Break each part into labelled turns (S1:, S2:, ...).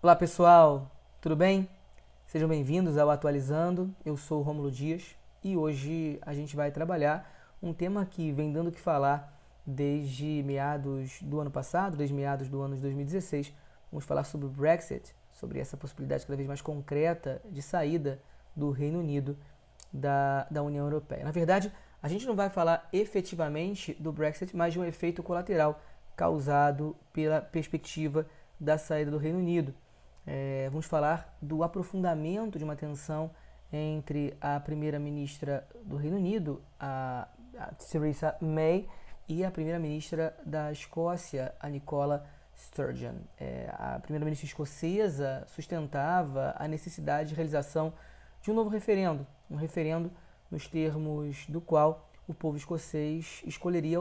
S1: Olá pessoal, tudo bem? Sejam bem-vindos ao Atualizando. Eu sou o Rômulo Dias e hoje a gente vai trabalhar um tema que vem dando o que falar desde meados do ano passado, desde meados do ano de 2016. Vamos falar sobre o Brexit, sobre essa possibilidade cada vez mais concreta de saída do Reino Unido da União Europeia. Na verdade, a gente não vai falar efetivamente do Brexit, mas de um efeito colateral causado pela perspectiva da saída do Reino Unido. Vamos falar do aprofundamento de uma tensão entre a primeira-ministra do Reino Unido, a Theresa May, e a primeira-ministra da Escócia, a Nicola Sturgeon. A primeira-ministra escocesa sustentava a necessidade de realização de um novo referendo, um referendo nos termos do qual o povo escocês escolheria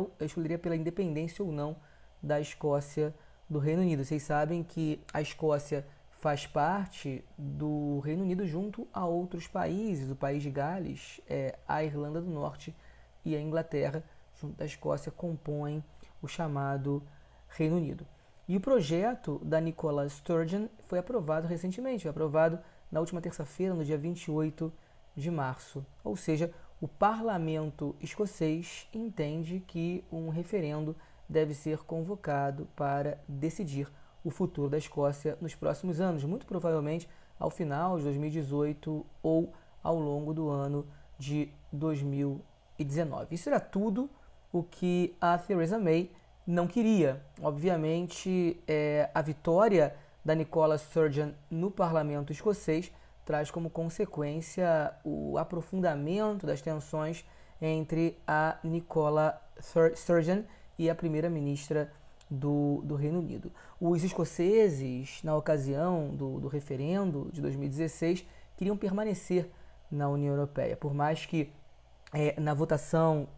S1: pela independência ou não da Escócia do Reino Unido. Vocês sabem que a Escócia faz parte do Reino Unido junto a outros países, o país de Gales, a Irlanda do Norte e a Inglaterra, junto da Escócia, compõem o chamado Reino Unido. E o projeto da Nicola Sturgeon foi aprovado recentemente, foi aprovado na última terça-feira, no dia 28 de março. Ou seja, o parlamento escocês entende que um referendo deve ser convocado para decidir o futuro da Escócia nos próximos anos, muito provavelmente ao final de 2018 ou ao longo do ano de 2019. Isso era tudo o que a Theresa May não queria. Obviamente, a vitória da Nicola Sturgeon no parlamento escocês traz como consequência o aprofundamento das tensões entre a Nicola Sturgeon e a primeira-ministra do Reino Unido. Os escoceses, na ocasião do referendo de 2016, queriam permanecer na União Europeia, por mais que na votação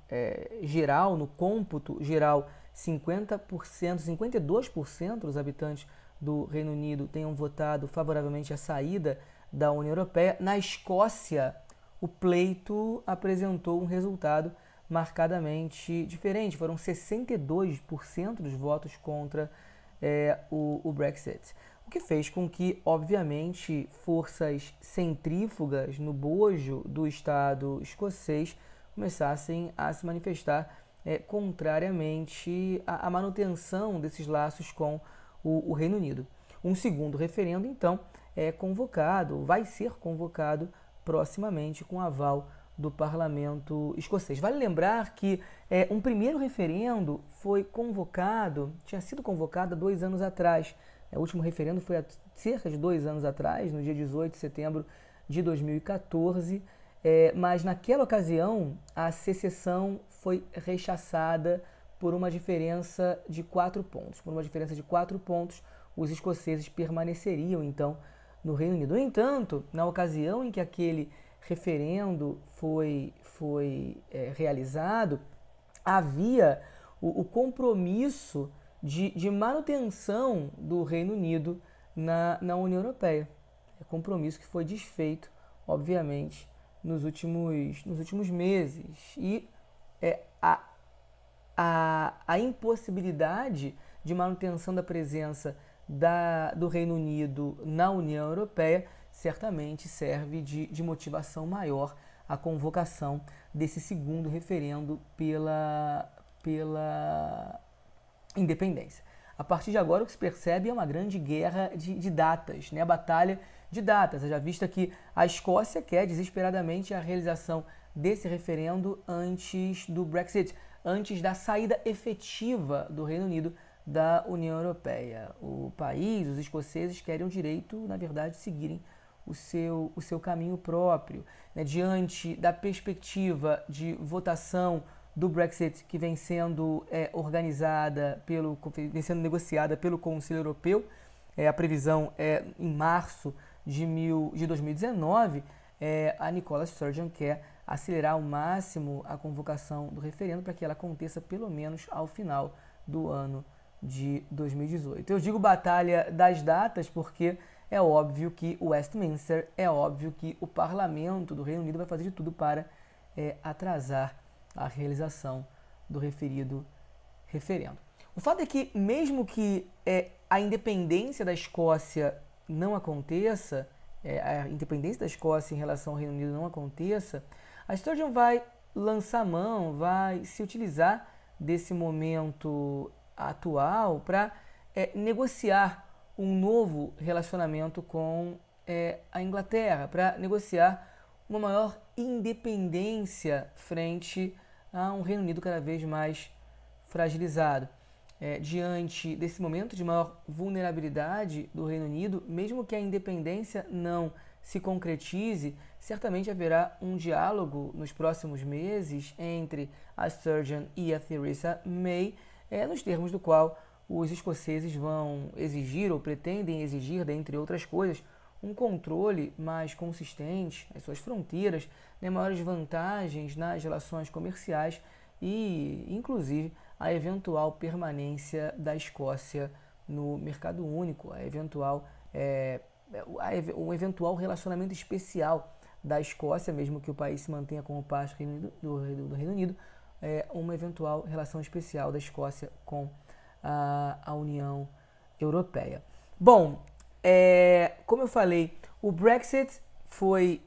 S1: geral, no cômputo geral, 50%, 52% dos habitantes do Reino Unido tenham votado favoravelmente à saída da União Europeia. Na Escócia, o pleito apresentou um resultado marcadamente diferente. Foram 62% dos votos contra o Brexit. O que fez com que, obviamente, forças centrífugas no bojo do Estado escocês começassem a se manifestar contrariamente à manutenção desses laços com o Reino Unido. Um segundo referendo, então, vai ser convocado proximamente com aval do parlamento escocês. Vale lembrar que um primeiro referendo tinha sido convocado há 2 anos atrás. O último referendo foi há cerca de 2 anos atrás, no dia 18 de setembro de 2014, mas naquela ocasião a secessão foi rechaçada por uma diferença de 4 pontos. Por uma diferença de 4 pontos, os escoceses permaneceriam, então, no Reino Unido. No entanto, na ocasião em que aquele referendo foi realizado, havia o compromisso de manutenção do Reino Unido na União Europeia. Compromisso que foi desfeito, obviamente, nos últimos meses. E a impossibilidade de manutenção da presença do Reino Unido na União Europeia certamente serve de motivação maior à convocação desse segundo referendo pela independência. A partir de agora, o que se percebe é uma grande guerra de datas, né? A batalha de datas, já vista que a Escócia quer desesperadamente a realização desse referendo antes do Brexit, antes da saída efetiva do Reino Unido da União Europeia. O país, os escoceses, querem o direito, na verdade, de seguirem o seu caminho próprio, né? Diante da perspectiva de votação do Brexit que vem sendo vem sendo negociada pelo Conselho Europeu, a previsão é em março de 2019, a Nicola Sturgeon quer acelerar ao máximo a convocação do referendo para que ela aconteça pelo menos ao final do ano de 2018. Eu digo batalha das datas porque é óbvio que Westminster, é óbvio que o parlamento do Reino Unido vai fazer de tudo para atrasar a realização do referido referendo. O fato é que, mesmo que a independência da Escócia não aconteça, a independência da Escócia em relação ao Reino Unido não aconteça, a Sturgeon vai lançar mão, vai se utilizar desse momento atual para negociar um novo relacionamento com a Inglaterra, para negociar uma maior independência frente a um Reino Unido cada vez mais fragilizado. Diante desse momento de maior vulnerabilidade do Reino Unido, mesmo que a independência não se concretize, certamente haverá um diálogo nos próximos meses entre a Sturgeon e a Theresa May, nos termos do qual os escoceses vão exigir ou pretendem exigir, dentre outras coisas, um controle mais consistente às suas fronteiras, maiores vantagens nas relações comerciais e, inclusive, a eventual permanência da Escócia no mercado único, um eventual relacionamento especial da Escócia, mesmo que o país se mantenha como parte do Reino Unido, uma eventual relação especial da Escócia com a União Europeia. Bom, como eu falei, o Brexit foi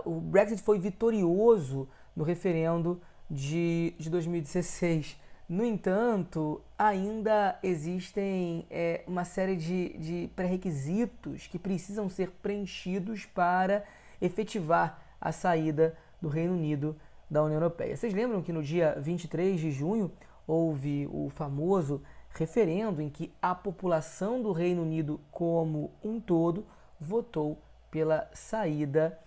S1: o Brexit foi vitorioso no referendo de 2016. No entanto, ainda existem uma série de pré-requisitos que precisam ser preenchidos para efetivar a saída do Reino Unido da União Europeia. Vocês lembram que no dia 23 de junho houve o famoso referendo em que a população do Reino Unido como um todo votou pela saída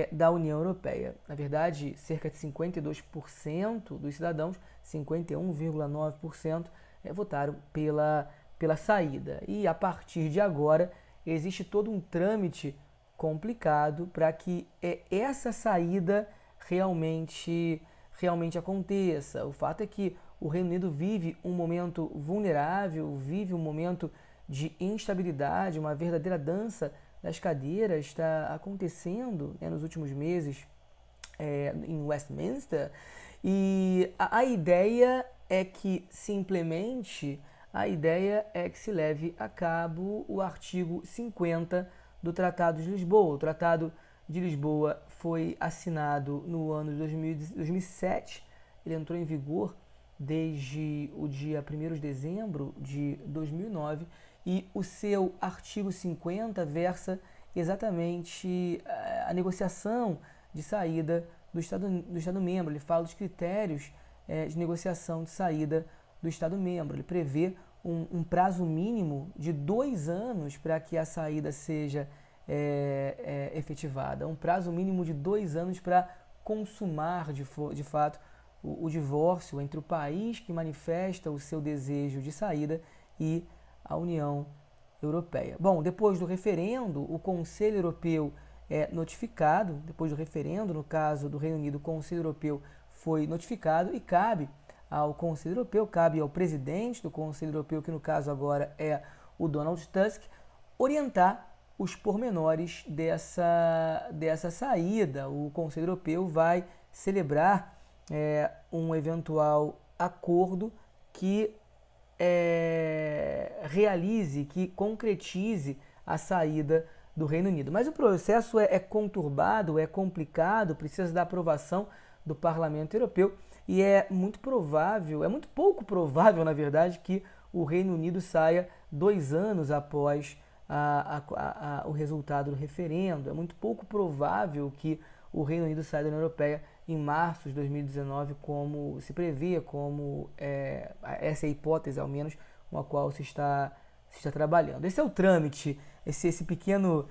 S1: da União Europeia. Na verdade, cerca de 52% dos cidadãos, 51,9%, votaram pela saída. E a partir de agora, existe todo um trâmite complicado para que essa saída realmente aconteça. O fato é que o Reino Unido vive um momento vulnerável, vive um momento de instabilidade, uma verdadeira dança das cadeiras está acontecendo nos últimos meses em Westminster, e a ideia é que se leve a cabo o artigo 50 do Tratado de Lisboa. O Tratado de Lisboa foi assinado no ano de 2007, ele entrou em vigor desde o dia 1º de dezembro de 2009, e o seu artigo 50 versa exatamente a negociação de saída do Estado-membro. Ele fala dos critérios de negociação de saída do Estado-membro. Ele prevê um prazo mínimo de 2 anos para que a saída seja efetivada. Um prazo mínimo de 2 anos para consumar de fato o divórcio entre o país que manifesta o seu desejo de saída e a União Europeia. Bom, depois do referendo, o Conselho Europeu é notificado. Depois do referendo, no caso do Reino Unido, o Conselho Europeu foi notificado e cabe ao Conselho Europeu, cabe ao presidente do Conselho Europeu, que no caso agora é o Donald Tusk, orientar os pormenores dessa saída. O Conselho Europeu vai celebrar um eventual acordo que realize, que concretize a saída do Reino Unido. Mas o processo é conturbado, é complicado, precisa da aprovação do Parlamento Europeu e é muito pouco provável, na verdade, que o Reino Unido saia 2 anos após o resultado do referendo. É muito pouco provável que o Reino Unido saia da União Europeia em março de 2019, como se prevê, como essa é a hipótese, ao menos, com a qual se está trabalhando. Esse é o trâmite, esse pequeno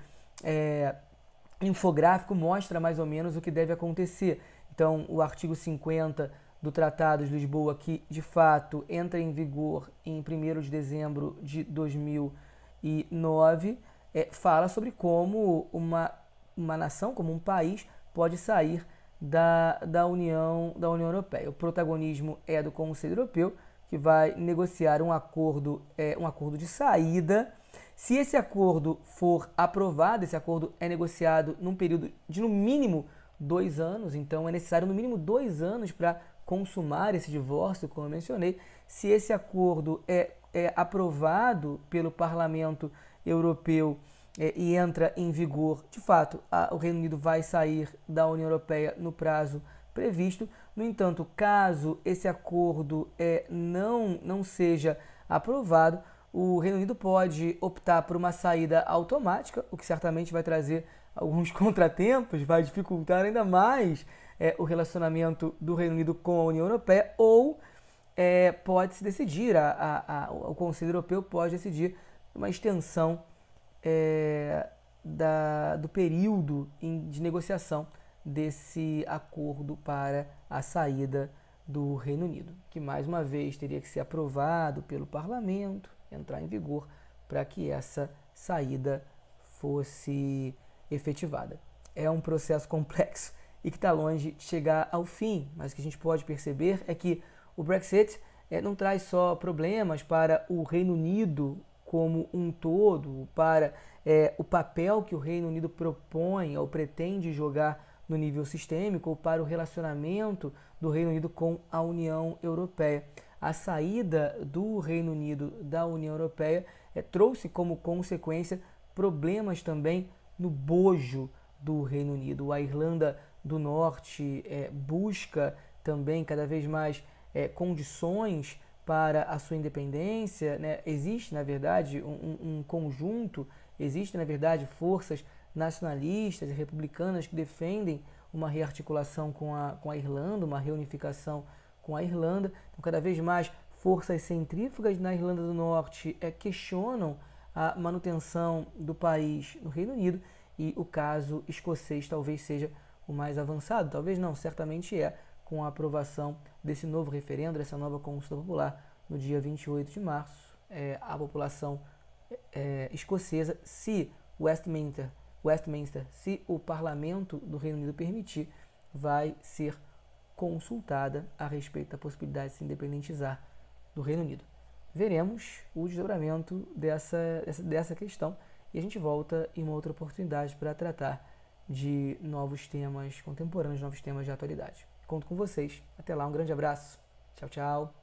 S1: infográfico mostra mais ou menos o que deve acontecer. Então, o artigo 50 do Tratado de Lisboa, que de fato entra em vigor em 1º de dezembro de 2009, fala sobre como uma nação, como um país, pode sair da União Europeia. O protagonismo é do Conselho Europeu, que vai negociar um acordo de saída. Se esse acordo for aprovado, esse acordo é negociado num período de no mínimo 2 anos, então é necessário no mínimo 2 anos para consumar esse divórcio, como eu mencionei. Se esse acordo é aprovado pelo Parlamento Europeu e entra em vigor, de fato, o Reino Unido vai sair da União Europeia no prazo previsto. No entanto, caso esse acordo não seja aprovado, o Reino Unido pode optar por uma saída automática, o que certamente vai trazer alguns contratempos, vai dificultar ainda mais o relacionamento do Reino Unido com a União Europeia, ou pode-se decidir, o Conselho Europeu pode decidir uma extensão do período de negociação desse acordo para a saída do Reino Unido, que mais uma vez teria que ser aprovado pelo Parlamento, entrar em vigor para que essa saída fosse efetivada. É um processo complexo e que está longe de chegar ao fim, mas o que a gente pode perceber é que o Brexit não traz só problemas para o Reino Unido como um todo, para o papel que o Reino Unido propõe ou pretende jogar no nível sistêmico, ou para o relacionamento do Reino Unido com a União Europeia. A saída do Reino Unido da União Europeia trouxe como consequência problemas também no bojo do Reino Unido. A Irlanda do Norte busca também cada vez mais condições para a sua independência, né? Existe, na verdade, um conjunto, existe, na verdade, forças nacionalistas e republicanas que defendem uma rearticulação com a Irlanda, uma reunificação com a Irlanda. Então, cada vez mais, forças centrífugas na Irlanda do Norte questionam a manutenção do país no Reino Unido, e o caso escocês talvez seja o mais avançado, talvez não, certamente com a aprovação desse novo referendo, dessa nova consulta popular no dia 28 de março, a população escocesa, se Westminster, se o parlamento do Reino Unido permitir, vai ser consultada a respeito da possibilidade de se independentizar do Reino Unido. Veremos o desdobramento dessa questão e a gente volta em uma outra oportunidade para tratar de novos temas contemporâneos, novos temas de atualidade. Conto com vocês. Até lá, um grande abraço. Tchau, tchau.